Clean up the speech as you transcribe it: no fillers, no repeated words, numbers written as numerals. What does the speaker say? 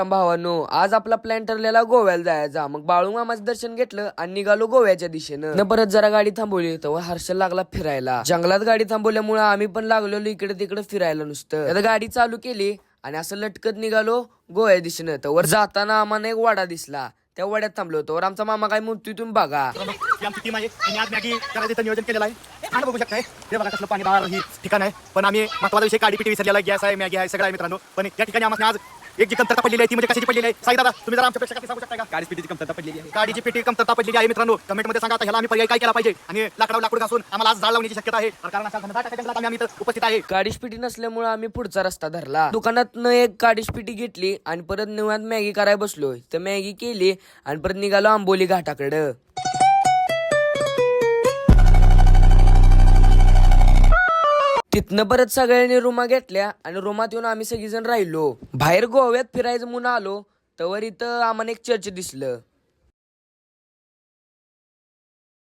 भावानो, आज आपला प्लॅन ठरलेला गोव्याला जायचा. मग बाळूमामाचं दर्शन घेतलं आणि निघालो गोव्याच्या दिशेनं. परत जरा गाडी थांबवली तेव्हा हर्षल लागला फिरायला. जंगलात गाडी थांबवल्यामुळे आम्ही पण लागलेलो इकडे तिकडे फिरायला नुसतं. आता गाडी चालू केली आणि असं लटकत निघालो गोव्या दिशेनं. तर जाताना आम्हाला एक वाडा दिसला. त्या वाड्यात थांबलो होतो. आमचा मामा काय म्हणतोय तुम्ही बघा. आमची टीम आहे आणि आज मॅगी करायचं नियोजन केलेलं आहे. आणि बघू शकताय हे बघा कसलं पाणी बाहेर ही ठिकाण आहे. पण आम्ही महत्वाचा विषय काडी पिटी विसरलेला आहे. गॅस आहे, मॅगी आहे, सगळं आहे मित्रांनो. पण या ठिकाणी आम्हाला आज एक जी कमतरता पडलेली आहे ती म्हणजे कशाची पडलेली आहे साई दादा तुम्ही जरा आमच्या प्रेक्षकांना सांगू शकता का? गाडी पिटीची कमतरता पडलेली आहे. गाडीची पेटी कमतरता पडलेली आहे मित्रांनो. कमेंट मध्ये सांगा आता ह्याला आम्ही पर्याय काय केला पाहिजे. आणि लाकूड घासून आम्हाला आज जाळ लावण्याची शक्यता आहे. कारण अशा घनदाट जंगलात आम्ही इथं उपस्थित आहे. काडीशपिटी नसल्यामुळे आम्ही पुढचा रस्ता धरला. दुकानात एक काडीशपिटी घेतली आणि परत निवांत मॅगी करायला बसलो. तर मॅगी केली आणि परत निघालो आंबोली घाटाकडं. तिथनं परत सगळ्यांनी रूमा घेतल्या आणि रूमात येऊन आम्ही सगळीजण राहिलो. बाहेर गोव्यात फिरायचं म्हणून आलो तवर इथं आम्हाला एक चर्च दिसलं.